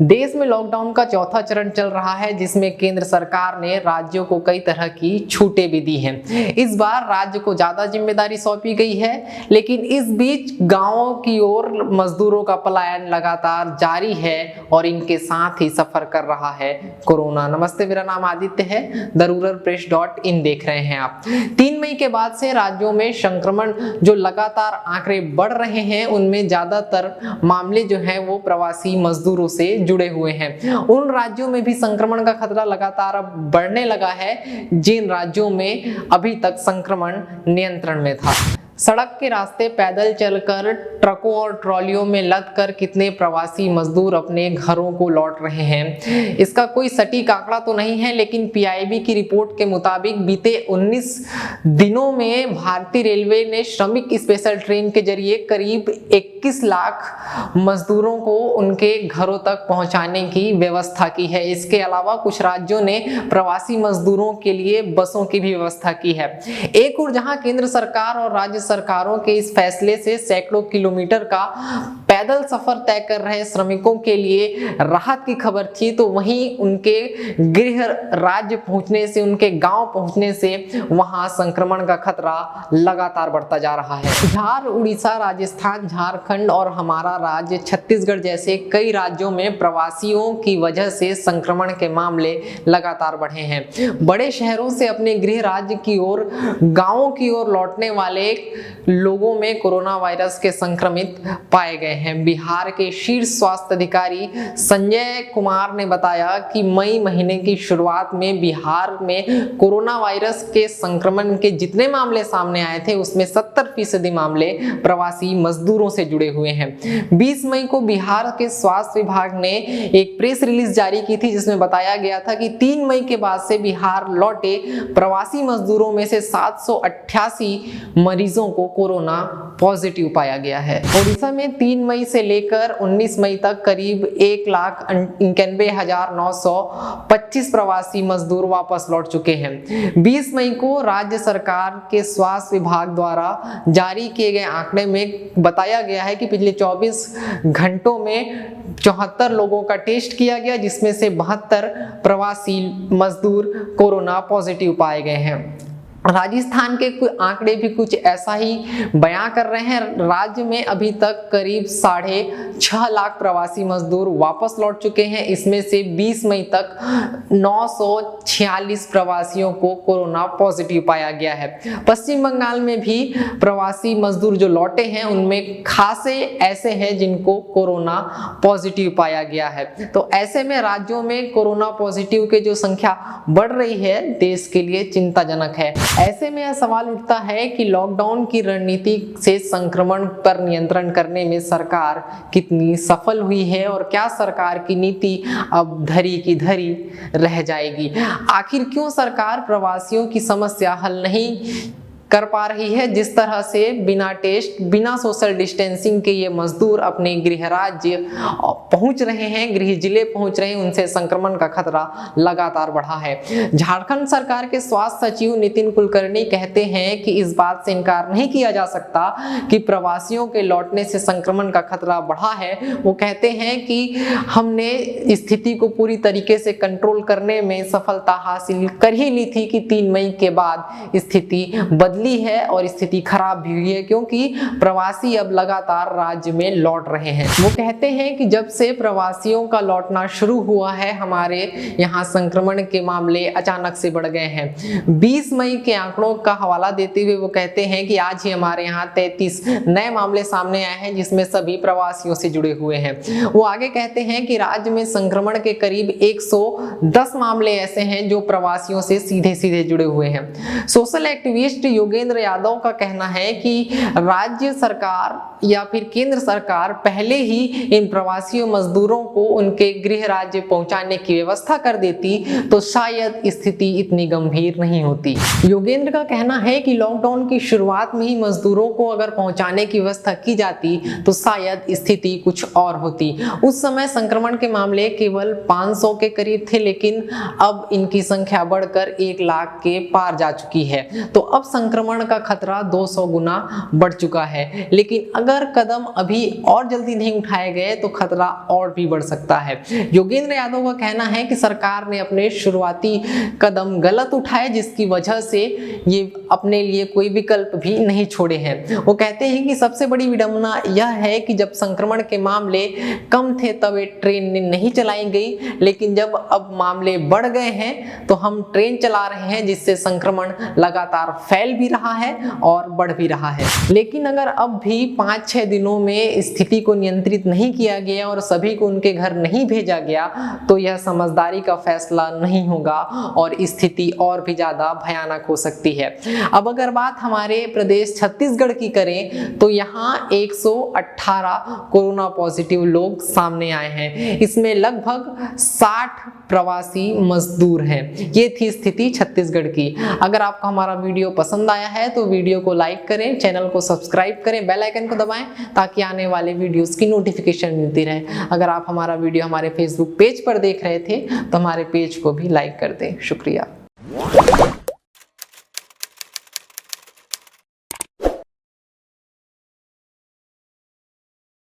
देश में लॉकडाउन का चौथा चरण चल रहा है, जिसमें केंद्र सरकार ने राज्यों को कई तरह की छूटें भी दी हैं। इस बार राज्य को ज्यादा जिम्मेदारी सौंपी गई है, लेकिन इस बीच गांवों की ओर मजदूरों का पलायन लगातार जारी है और इनके साथ ही सफर कर रहा है कोरोना। नमस्ते, मेरा नाम आदित्य है, theRuralPress.in देख रहे हैं आप। 3 मई के बाद से राज्यों में संक्रमण जो लगातार आंकड़े बढ़ रहे हैं, उनमें ज्यादातर मामले जो हैं वो प्रवासी मजदूरों से जुड़े हुए हैं। उन राज्यों में भी संक्रमण का खतरा लगातार अब बढ़ने लगा है जिन राज्यों में अभी तक संक्रमण नियंत्रण में था। सड़क के रास्ते पैदल चलकर, ट्रकों और ट्रॉलियों में लद कर कितने प्रवासी मजदूर अपने घरों को लौट रहे हैं, इसका कोई सटीक आंकड़ा तो नहीं है, लेकिन पीआईबी की रिपोर्ट के मुताबिक बीते 19 दिनों में भारतीय रेलवे ने श्रमिक स्पेशल ट्रेन के जरिए करीब 21 लाख मजदूरों को उनके घरों तक पहुंचाने की व्यवस्था की है। इसके अलावा कुछ राज्यों ने प्रवासी मजदूरों के लिए बसों की भी व्यवस्था की है। एक और जहां केंद्र सरकार और राज्य सरकारों के इस फैसले से सैकड़ों किलोमीटर का पैदल सफर तय कर रहे श्रमिकों के लिए राहत की खबर थी, तो वहीं उनके गृह राज्य पहुंचने से, उनके गांव पहुंचने से वहां संक्रमण का खतरा लगातार बढ़ता जा रहा है। बिहार, उड़ीसा, राजस्थान, झारखंड और हमारा राज्य छत्तीसगढ़ जैसे कई राज्यों में प्रवासियों की वजह से संक्रमण के मामले लगातार बढ़े हैं। बड़े शहरों से अपने गृह राज्य की ओर, गांवों की ओर लौटने वाले लोगों में कोरोना वायरस के संक्रमित पाए गए हैं। बिहार के शीर्ष स्वास्थ्य अधिकारी संजय कुमार ने बताया कि मई महीने की शुरुआत में बिहार में कोरोना वायरस के संक्रमण के जितने मामले सामने आए थे, उसमें 70% मामले प्रवासी मजदूरों से जुड़े हुए हैं। 20 मई को बिहार के स्वास्थ्य विभाग ने एक प्रेस रिलीज जारी की थी, जिसमें बताया गया था कि 3 मई के बाद से बिहार लौटे प्रवासी मजदूरों में से 788 मरीजों को कोरोना पॉजिटिव पाया गया है। ओडिशा में 3 मई से लेकर 19 मई तक करीब 1,91,925 प्रवासी मजदूर वापस लौट चुके हैं। 20 मई को राज्य सरकार के स्वास्थ्य विभाग द्वारा जारी किए गए आंकड़े में बताया गया है कि पिछले 24 घंटों में 74 लोगों का टेस्ट किया गया, जिसमें से 72 प्रवासी मजदूर कोरोना पॉजिटिव पाए गए हैं। राजस्थान के कुछ आंकड़े भी कुछ ऐसा ही बयां कर रहे हैं। राज्य में अभी तक करीब 6.5 लाख प्रवासी मजदूर वापस लौट चुके हैं। इसमें से 20 मई तक 946 प्रवासियों को कोरोना पॉजिटिव पाया गया है। पश्चिम बंगाल में भी प्रवासी मजदूर जो लौटे हैं, उनमें खासे ऐसे हैं जिनको कोरोना पॉजिटिव पाया गया है। तो ऐसे में राज्यों में कोरोना पॉजिटिव के जो संख्या बढ़ रही है, देश के लिए चिंताजनक है। ऐसे में यह सवाल उठता है कि लॉकडाउन की रणनीति से संक्रमण पर नियंत्रण करने में सरकार कितनी सफल हुई है और क्या सरकार की नीति अब धरी की धरी रह जाएगी। आखिर क्यों सरकार प्रवासियों की समस्या हल नहीं कर पा रही है। जिस तरह से बिना टेस्ट, बिना सोशल डिस्टेंसिंग के ये मजदूर अपने गृह राज्य पहुंच रहे हैं, गृह जिले पहुंच रहे हैं, उनसे संक्रमण का खतरा लगातार बढ़ा है। झारखंड सरकार के स्वास्थ्य सचिव नितिन कुलकर्णी कहते हैं कि इस बात से इनकार नहीं किया जा सकता कि प्रवासियों के लौटने से संक्रमण का खतरा बढ़ा है। वो कहते हैं कि हमने स्थिति को पूरी तरीके से कंट्रोल करने में सफलता हासिल कर ही ली थी कि 3 मई के बाद स्थिति बदली है और स्थिति खराब भी हुई है, क्योंकि प्रवासी अब लगातार राज्य में लौट रहे हैं। वो कहते हैं कि जब से प्रवासियों का लौटना शुरू हुआ है, हमारे यहाँ संक्रमण के मामले अचानक से बढ़ गए हैं। 20 मई के आंकड़ों का हवाला देते हुए वो कहते हैं कि आज ही हमारे यहाँ 33 नए मामले सामने आए हैं, जिसमें सभी प्रवासियों से जुड़े हुए हैं। वो आगे कहते हैं कि राज्य में संक्रमण के करीब 110 मामले ऐसे हैं जो प्रवासियों से सीधे सीधे जुड़े हुए हैं। सोशल एक्टिविस्ट योगेंद्र यादव का कहना है कि राज्य सरकार या फिर केंद्र सरकार पहले ही इन प्रवासी मजदूरों को उनके गृह राज्य पहुंचाने की व्यवस्था कर देती तो शायद स्थिति इतनी गंभीर नहीं होती। योगेंद्र का कहना है कि लॉकडाउन की शुरुआत में ही मजदूरों को अगर पहुंचाने की व्यवस्था की जाती तो शायद स्थिति कुछ और होती। उस समय संक्रमण के मामले केवल 500 के करीब थे, लेकिन अब इनकी संख्या बढ़कर 1 लाख के पार जा चुकी है। तो अब संक्रमण संक्रमण का खतरा 200 गुना बढ़ चुका है। लेकिन अगर कदम अभी और जल्दी नहीं उठाए गए तो खतरा और भी बढ़ सकता है। योगेंद्र यादव का कहना है कि सरकार ने अपने शुरुआती कदम गलत उठाए, जिसकी वजह से ये अपने लिए कोई विकल्प भी नहीं छोड़े हैं। वो कहते हैं कि सबसे बड़ी विडंबना यह है कि जब संक्रमण के मामले कम थे तब ये ट्रेन नहीं चलाई गई, लेकिन जब अब मामले बढ़ गए हैं तो हम ट्रेन चला रहे हैं, जिससे संक्रमण लगातार फैल भी रहा है और बढ़ भी रहा है। लेकिन अगर अब भी 5-6 दिनों में स्थिति को नियंत्रित नहीं किया गया और सभी को उनके घर नहीं भेजा गया तो यह समझदारी का फैसला नहीं होगा और स्थिति और भी ज्यादा भयानक हो सकती है। अब अगर बात हमारे प्रदेश छत्तीसगढ़ की करें तो यहाँ 118 कोरोना पॉजिटिव लोग सामने आए हैं। इसमें लगभग 60 प्रवासी मजदूर हैं। ये थी स्थिति छत्तीसगढ़ की। अगर आपको हमारा वीडियो पसंद आया है तो वीडियो को लाइक करें, चैनल को सब्सक्राइब करें, बेल आइकन को दबाएं ताकि आने वाले वीडियोस की नोटिफिकेशन मिलती रहे। अगर आप हमारा वीडियो हमारे फेसबुक पेज पर देख रहे थे तो हमारे पेज को भी लाइक कर दें। शुक्रिया।